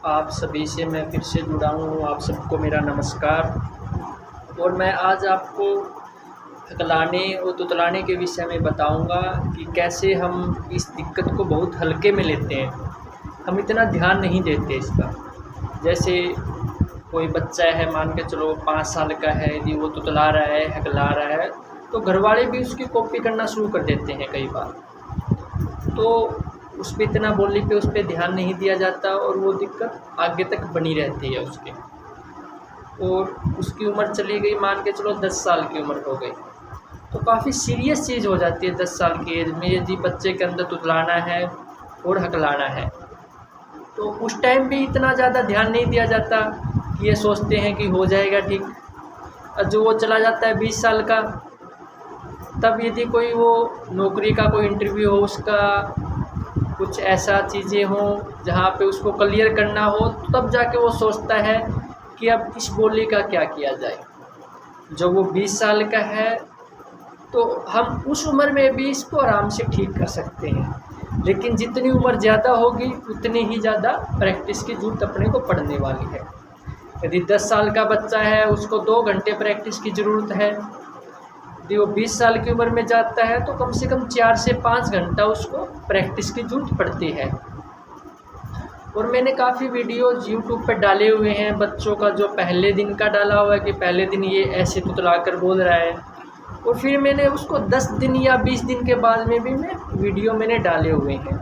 आप सभी से मैं फिर से जुड़ा हूँ। आप सबको मेरा नमस्कार। और मैं आज आपको हकलाने और तुतलाने के विषय में बताऊँगा कि कैसे हम इस दिक्कत को बहुत हल्के में लेते हैं। हम इतना ध्यान नहीं देते इसका। जैसे कोई बच्चा है, मान के चलो 5 साल का है, यदि वो तुतला रहा है, हकला रहा है, तो घरवाले भी उसकी कॉपी करना शुरू कर देते हैं कई बार। तो उस पे इतना बोलने पे उस पे ध्यान नहीं दिया जाता और वो दिक्कत आगे तक बनी रहती है उसके। और उसकी उम्र चली गई, मान के चलो 10 साल की उम्र हो गई, तो काफ़ी सीरियस चीज़ हो जाती है 10 साल की एज में यदि बच्चे के अंदर तुतलाना है और हकलाना है। तो उस टाइम भी इतना ज़्यादा ध्यान नहीं दिया जाता कि ये सोचते हैं कि हो जाएगा ठीक। और जो वो चला जाता है 20 साल का, तब यदि कोई वो नौकरी का कोई इंटरव्यू हो, उसका कुछ ऐसा चीज़ें हों जहाँ पे उसको क्लियर करना हो, तब जाके वो सोचता है कि अब इस बोली का क्या किया जाए। जो वो 20 साल का है, तो हम उस उम्र में भी इसको आराम से ठीक कर सकते हैं। लेकिन जितनी उम्र ज़्यादा होगी उतनी ही ज़्यादा प्रैक्टिस की ज़रूरत अपने को पड़ने वाली है। यदि 10 साल का बच्चा है, उसको 2 घंटे प्रैक्टिस की ज़रूरत है। यदि वो 20 साल की उम्र में जाता है तो कम से कम 4 से 5 घंटा उसको प्रैक्टिस की ज़रूरत पड़ती है। और मैंने काफ़ी वीडियोज़ यूट्यूब पर डाले हुए हैं बच्चों का, जो पहले दिन का डाला हुआ है कि पहले दिन ये ऐसे तुतला कर बोल रहा है, और फिर मैंने उसको 10 दिन या 20 दिन के बाद में भी मैं वीडियो मैंने डाले हुए हैं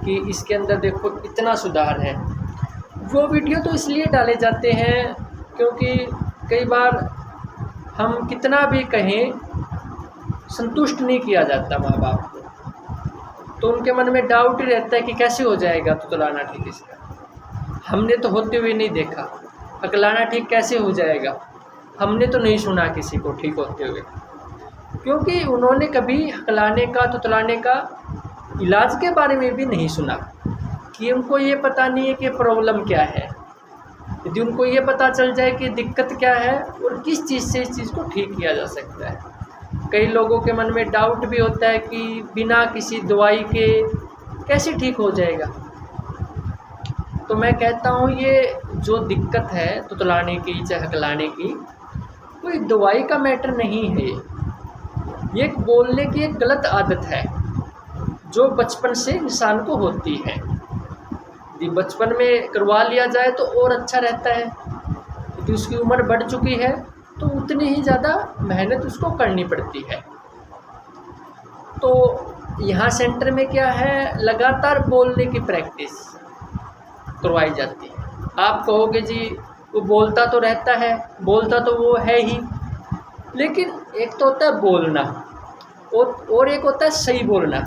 कि इसके अंदर देखो इतना सुधार है। वो वीडियो तो इसलिए डाले जाते हैं क्योंकि कई बार हम कितना भी कहें, संतुष्ट नहीं किया जाता माँ बाप को, तो उनके मन में डाउट ही रहता है कि कैसे हो जाएगा तुतलाना ठीक इसका। हमने तो होते हुए नहीं देखा, हकलाना ठीक कैसे हो जाएगा, हमने तो नहीं सुना किसी को ठीक होते हुए, क्योंकि उन्होंने कभी हकलाने का तुतलाने का इलाज के बारे में भी नहीं सुना कि उनको ये पता नहीं है कि प्रॉब्लम क्या है। यदि उनको ये पता चल जाए कि दिक्कत क्या है और किस चीज़ से इस चीज़ को ठीक किया जा सकता है। कई लोगों के मन में डाउट भी होता है कि बिना किसी दवाई के कैसे ठीक हो जाएगा। तो मैं कहता हूँ ये जो दिक्कत है तुतलाने की चाहे हकलाने की, कोई दवाई का मैटर नहीं है। ये एक बोलने की एक गलत आदत है जो बचपन से इंसान को होती है। यदि बचपन में करवा लिया जाए तो और अच्छा रहता है। यदि उसकी उम्र बढ़ चुकी है तो उतनी ही ज़्यादा मेहनत उसको करनी पड़ती है। तो यहाँ सेंटर में क्या है, लगातार बोलने की प्रैक्टिस करवाई जाती है। आप कहोगे जी वो बोलता तो रहता है, बोलता तो वो है ही, लेकिन एक तो होता है बोलना और एक होता है सही बोलना।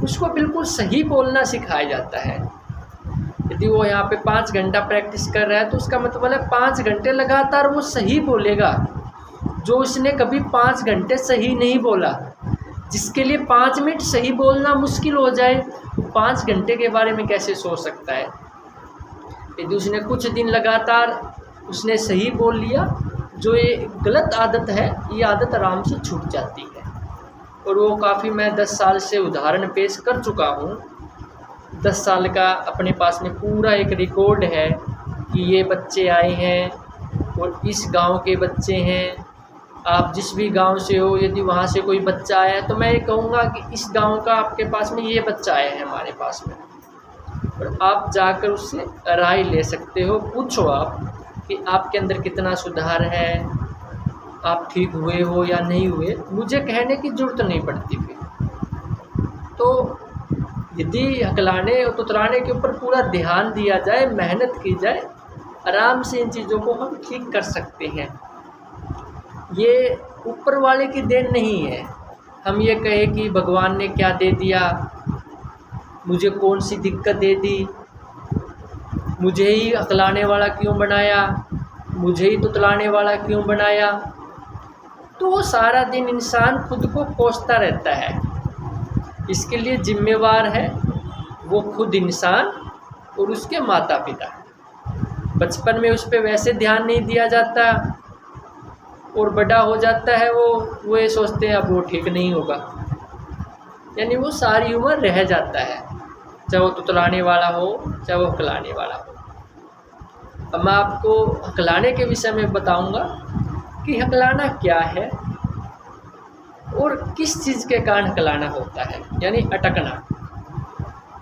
उसको बिल्कुल सही बोलना सिखाया जाता है। यदि वो यहाँ पे 5 घंटा प्रैक्टिस कर रहा है तो उसका मतलब है 5 घंटे लगातार वो सही बोलेगा। जो उसने कभी 5 घंटे सही नहीं बोला, जिसके लिए 5 मिनट सही बोलना मुश्किल हो जाए, 5 घंटे के बारे में कैसे सोच सकता है। यदि उसने कुछ दिन लगातार उसने सही बोल लिया, जो ये गलत आदत है, ये आदत आराम से छूट जाती है। और वो काफ़ी मैं 10 साल से उदाहरण पेश कर चुका हूँ। 10 साल का अपने पास में पूरा एक रिकॉर्ड है कि ये बच्चे आए हैं और इस गांव के बच्चे हैं। आप जिस भी गांव से हो, यदि वहाँ से कोई बच्चा आया है तो मैं ये कहूँगा कि इस गांव का आपके पास में ये बच्चा आया है हमारे पास में, और आप जाकर उससे राय ले सकते हो। पूछो आप कि आपके अंदर कितना सुधार है, आप ठीक हुए हो या नहीं हुए। मुझे कहने की ज़रूरत नहीं पड़ती फिर। तो यदि हकलाने और तुतलाने के ऊपर पूरा ध्यान दिया जाए, मेहनत की जाए, आराम से इन चीज़ों को हम ठीक कर सकते हैं। ये ऊपर वाले की देन नहीं है। हम ये कहें कि भगवान ने क्या दे दिया, मुझे कौन सी दिक्कत दे दी, मुझे ही हकलाने वाला क्यों बनाया, मुझे ही तुतलाने वाला क्यों बनाया। तो वो सारा दिन इंसान खुद को कोसता रहता है। इसके लिए जिम्मेवार है वो खुद इंसान और उसके माता पिता। बचपन में उस पर वैसे ध्यान नहीं दिया जाता और बड़ा हो जाता है वो ये सोचते हैं अब वो ठीक नहीं होगा, यानी वो सारी उम्र रह जाता है, चाहे वो तुतलाने वाला हो चाहे वो हकलाने वाला हो। अब मैं आपको हकलाने के विषय में बताऊंगा कि हकलाना क्या है और किस चीज़ के कारण हकलाना होता है, यानी अटकना,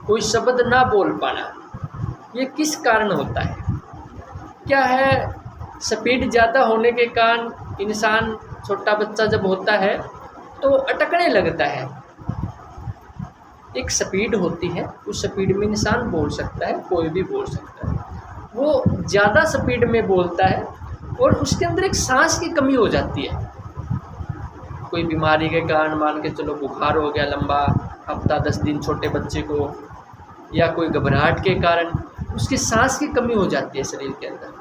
कोई शब्द ना बोल पाना, ये किस कारण होता है। क्या है, स्पीड ज़्यादा होने के कारण इंसान, छोटा बच्चा जब होता है तो अटकने लगता है। एक स्पीड होती है, उस स्पीड में इंसान बोल सकता है, कोई भी बोल सकता है। वो ज़्यादा स्पीड में बोलता है और उसके अंदर एक सांस की कमी हो जाती है। कोई बीमारी के कारण, मान के चलो बुखार हो गया लंबा, हफ्ता 10 दिन छोटे बच्चे को, या कोई घबराहट के कारण उसकी सांस की कमी हो जाती है शरीर के अंदर,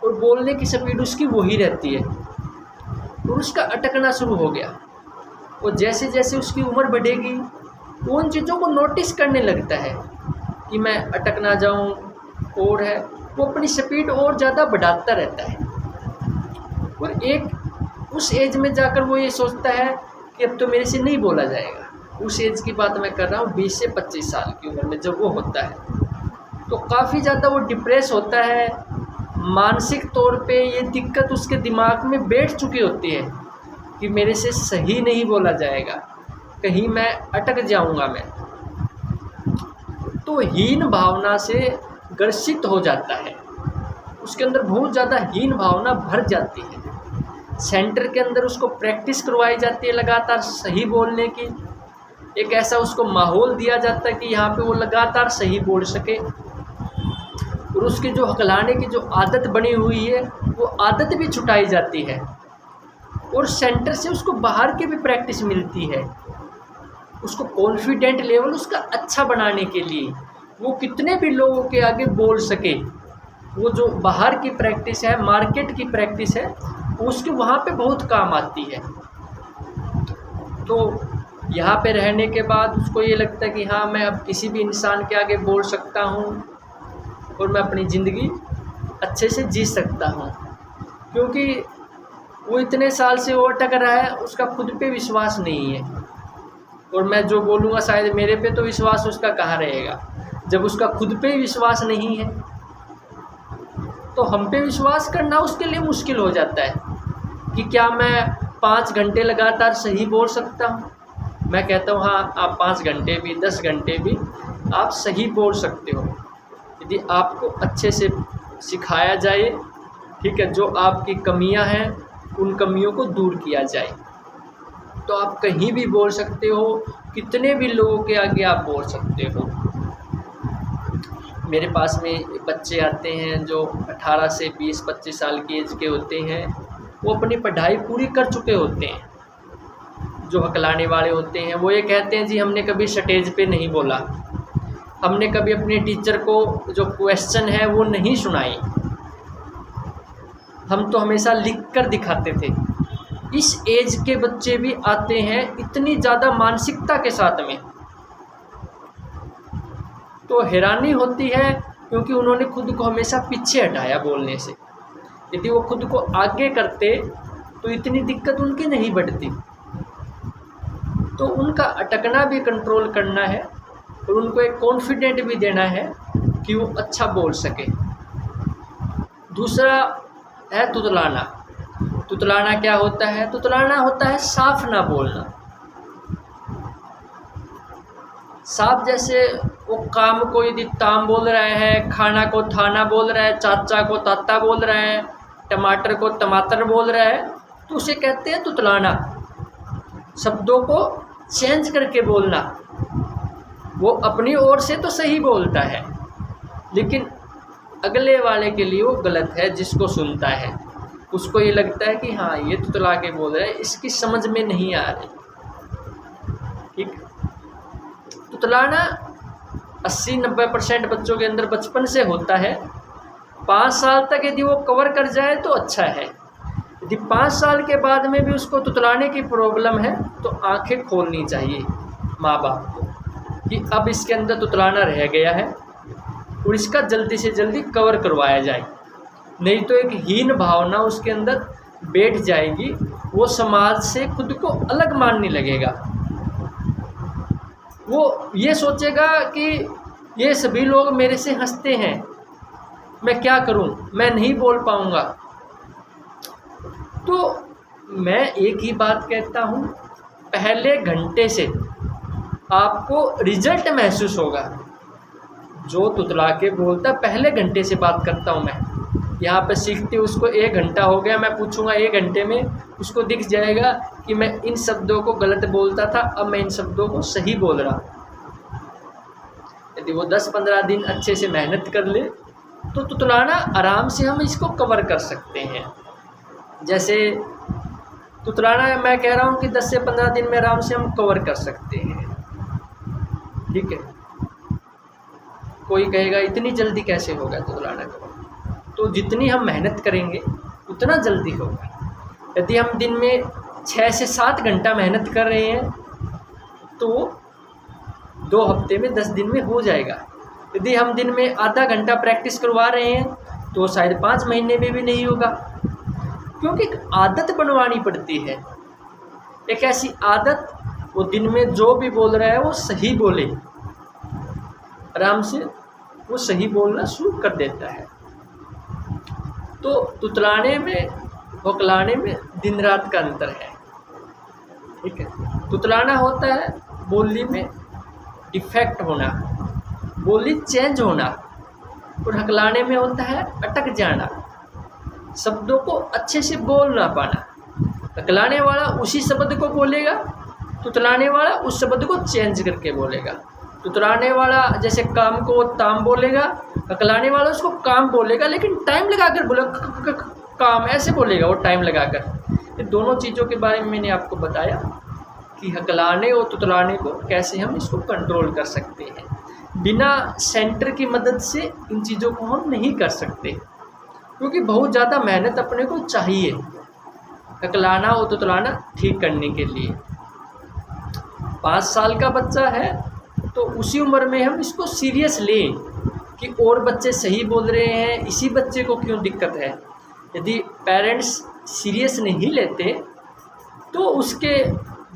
और बोलने की स्पीड उसकी वही रहती है और उसका अटकना शुरू हो गया। और जैसे जैसे उसकी उम्र बढ़ेगी वो उन चीज़ों को नोटिस करने लगता है कि मैं अटक ना जाऊं, और है वो अपनी स्पीड और ज़्यादा बढ़ाता रहता है। और एक उस एज में जाकर वो ये सोचता है कि अब तो मेरे से नहीं बोला जाएगा। उस एज की बात मैं कर रहा हूँ, 20 से 25 साल की उम्र में जब वो होता है तो काफ़ी ज़्यादा वो डिप्रेस होता है। मानसिक तौर पे ये दिक्कत उसके दिमाग में बैठ चुकी होती है कि मेरे से सही नहीं बोला जाएगा, कहीं मैं अटक जाऊंगा मैं। तो हीन भावना से ग्रसित हो जाता है, उसके अंदर बहुत ज़्यादा हीन भावना भर जाती है। सेंटर के अंदर उसको प्रैक्टिस करवाई जाती है लगातार सही बोलने की, एक ऐसा उसको माहौल दिया जाता है कि यहाँ पे वो लगातार सही बोल सके। और उसकी जो हकलाने की जो आदत बनी हुई है वो आदत भी छुटाई जाती है, और सेंटर से उसको बाहर की भी प्रैक्टिस मिलती है। उसको कॉन्फिडेंट लेवल उसका अच्छा बनाने के लिए वो कितने भी लोगों के आगे बोल सके, वो जो बाहर की प्रैक्टिस है, मार्केट की प्रैक्टिस है, उसके वहाँ पे बहुत काम आती है। तो यहाँ पे रहने के बाद उसको ये लगता है कि हाँ, मैं अब किसी भी इंसान के आगे बोल सकता हूँ और मैं अपनी ज़िंदगी अच्छे से जी सकता हूँ, क्योंकि वो इतने साल से वो अटक रहा है, उसका खुद पे विश्वास नहीं है। और मैं जो बोलूँगा शायद मेरे पे तो विश्वास उसका कहाँ रहेगा, जब उसका खुद पे विश्वास नहीं है तो हम पे विश्वास करना उसके लिए मुश्किल हो जाता है कि क्या मैं 5 घंटे लगातार सही बोल सकता हूँ। मैं कहता हूँ हाँ, आप 5 घंटे भी 10 घंटे भी आप सही बोल सकते हो, यदि आपको अच्छे से सिखाया जाए, ठीक है, जो आपकी कमियां हैं उन कमियों को दूर किया जाए तो आप कहीं भी बोल सकते हो, कितने भी लोगों के आगे आप बोल सकते हो। मेरे पास में बच्चे आते हैं जो 18 से 20-25 साल की एज के होते हैं, वो अपनी पढ़ाई पूरी कर चुके होते हैं। जो हकलाने वाले होते हैं वो ये कहते हैं जी हमने कभी स्टेज पे नहीं बोला, हमने कभी अपने टीचर को जो क्वेश्चन है वो नहीं सुनाई, हम तो हमेशा लिख कर दिखाते थे। इस एज के बच्चे भी आते हैं इतनी ज़्यादा मानसिकता के साथ में, तो हैरानी होती है क्योंकि उन्होंने खुद को हमेशा पीछे हटाया बोलने से। यदि वो खुद को आगे करते तो इतनी दिक्कत उनकी नहीं बढ़ती। तो उनका अटकना भी कंट्रोल करना है और उनको एक कॉन्फिडेंट भी देना है कि वो अच्छा बोल सके। दूसरा है तुतलाना। तुतलाना क्या होता है? तुतलाना होता है साफ ना बोलना। साफ जैसे वो काम को यदि ताम बोल रहा है, खाना को थाना बोल रहा है, चाचा को ताता बोल रहा है, टमाटर को टमाटर बोल रहा है, तो उसे कहते हैं तुतलाना। शब्दों को चेंज करके बोलना। वो अपनी ओर से तो सही बोलता है लेकिन अगले वाले के लिए वो गलत है। जिसको सुनता है उसको ये लगता है कि हाँ ये तुतला के बोल रहा है, इसकी समझ में नहीं आ रही। ठीक, तुतलाना 80-90% बच्चों के अंदर बचपन से होता है। 5 साल तक यदि वो कवर कर जाए तो अच्छा है। यदि 5 साल के बाद में भी उसको तुतलाने की प्रॉब्लम है तो आंखें खोलनी चाहिए माँ बाप को कि अब इसके अंदर तुतलाना रह गया है और इसका जल्दी से जल्दी कवर करवाया जाए, नहीं तो एक हीन भावना उसके अंदर बैठ जाएगी। वो समाज से खुद को अलग मानने लगेगा। वो ये सोचेगा कि ये सभी लोग मेरे से हंसते हैं, मैं क्या करूं, मैं नहीं बोल पाऊंगा। तो मैं एक ही बात कहता हूं, पहले घंटे से आपको रिजल्ट महसूस होगा। जो तुतला के बोलता पहले घंटे से बात करता हूं मैं, यहाँ पे सीखते उसको 1 घंटा हो गया, मैं पूछूंगा 1 घंटे में उसको दिख जाएगा कि मैं इन शब्दों को गलत बोलता था, अब मैं इन शब्दों को सही बोल रहा। यदि वो 10-15 दिन अच्छे से मेहनत कर ले तो तुतलाना आराम से हम इसको कवर कर सकते हैं। जैसे तुतलाना मैं कह रहा हूँ कि 10 से 15 दिन में आराम से हम कवर कर सकते हैं। ठीक है, कोई कहेगा इतनी जल्दी कैसे होगा तुतलाना कवर? तो जितनी हम मेहनत करेंगे उतना जल्दी होगा। यदि हम दिन में 6 से 7 घंटा मेहनत कर रहे हैं तो 2 हफ्ते में 10 दिन में हो जाएगा। यदि हम दिन में आधा घंटा प्रैक्टिस करवा रहे हैं तो शायद 5 महीने में भी नहीं होगा, क्योंकि एक आदत बनवानी पड़ती है। एक ऐसी आदत, वो दिन में जो भी बोल रहा है वो सही बोले, आराम से वो सही बोलना शुरू कर देता है। तो तुतलाने में बौखलाने में दिन रात का अंतर है। ठीक है, तुतलाना होता है बोली में डिफेक्ट होना, बोली चेंज होना, और हकलाने में होता है अटक जाना, शब्दों को अच्छे से बोल ना पाना। हकलाने वाला उसी शब्द को बोलेगा, तुतलाने वाला उस शब्द को चेंज करके बोलेगा। तुतलाने वाला जैसे काम को ताम बोलेगा, हकलाने वाला उसको काम बोलेगा, लेकिन टाइम लगाकर बोलेगा, काम ऐसे बोलेगा वो टाइम लगाकर। ये दोनों चीज़ों के बारे में मैंने आपको बताया कि हकलाने और तुतलाने को कैसे हम इसको कंट्रोल कर सकते हैं। बिना सेंटर की मदद से इन चीज़ों को हम नहीं कर सकते, क्योंकि बहुत ज़्यादा मेहनत अपने को चाहिए हकलाना और तुतलाना ठीक करने के लिए। 5 साल का बच्चा है तो उसी उम्र में हम इसको सीरियस लें कि और बच्चे सही बोल रहे हैं, इसी बच्चे को क्यों दिक्कत है। यदि पेरेंट्स सीरियस नहीं लेते तो उसके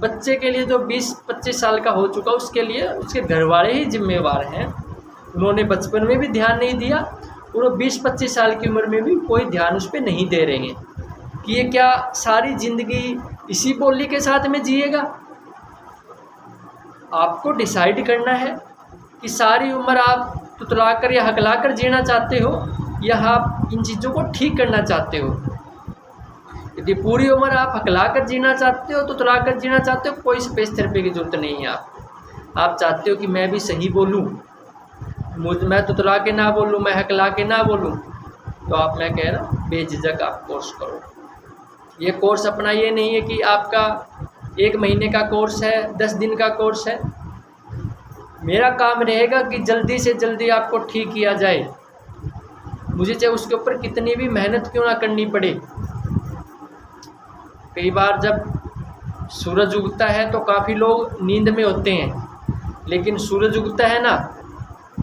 बच्चे के लिए जो 20-25 साल का हो चुका उसके लिए उसके घर वाले ही जिम्मेवार हैं। उन्होंने बचपन में भी ध्यान नहीं दिया और वो 20-25 साल की उम्र में भी कोई ध्यान उस पर नहीं दे रहे हैं कि ये क्या सारी ज़िंदगी इसी बोली के साथ में जिएगा। आपको डिसाइड करना है कि सारी उम्र आप तुतलाकर या हकलाकर जीना चाहते हो या आप इन चीज़ों को ठीक करना चाहते हो। यदि पूरी उम्र आप हकलाकर जीना चाहते हो, तुतलाकर जीना चाहते हो, कोई स्पेस थेरेपी की ज़रूरत नहीं है। आप चाहते हो कि मैं भी सही बोलूँ, मैं तुतला के ना बोलूँ, मैं हकला के ना बोलूँ, तो आप, मैं कह रहा हूँ, बेझिझक आप कोर्स करो। ये कोर्स अपना ये नहीं है कि आपका 1 महीने का कोर्स है, 10 दिन का कोर्स है। मेरा काम रहेगा कि जल्दी से जल्दी आपको ठीक किया जाए, मुझे चाहे उसके ऊपर कितनी भी मेहनत क्यों ना करनी पड़े। कई बार जब सूरज उगता है तो काफ़ी लोग नींद में होते हैं, लेकिन सूरज उगता है ना,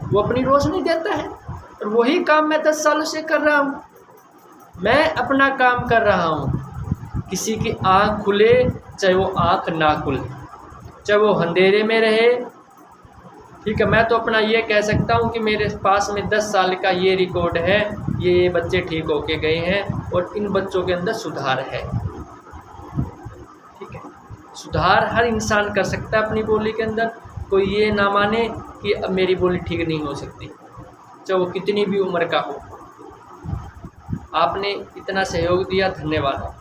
वो अपनी रोशनी देता है, और वही काम मैं 10 सालों से कर रहा हूँ। मैं अपना काम कर रहा हूँ। किसी की आँख खुले चाहे वो आँख ना खुले, चाहे वो अंधेरे में रहे, ठीक है, मैं तो अपना ये कह सकता हूँ कि मेरे पास में 10 साल का ये रिकॉर्ड है, ये बच्चे ठीक होके गए हैं और इन बच्चों के अंदर सुधार है। ठीक है, सुधार हर इंसान कर सकता है अपनी बोली के अंदर। कोई ये ना माने कि अब मेरी बोली ठीक नहीं हो सकती, चाहे वो कितनी भी उम्र का हो। आपने इतना सहयोग दिया, धन्यवाद।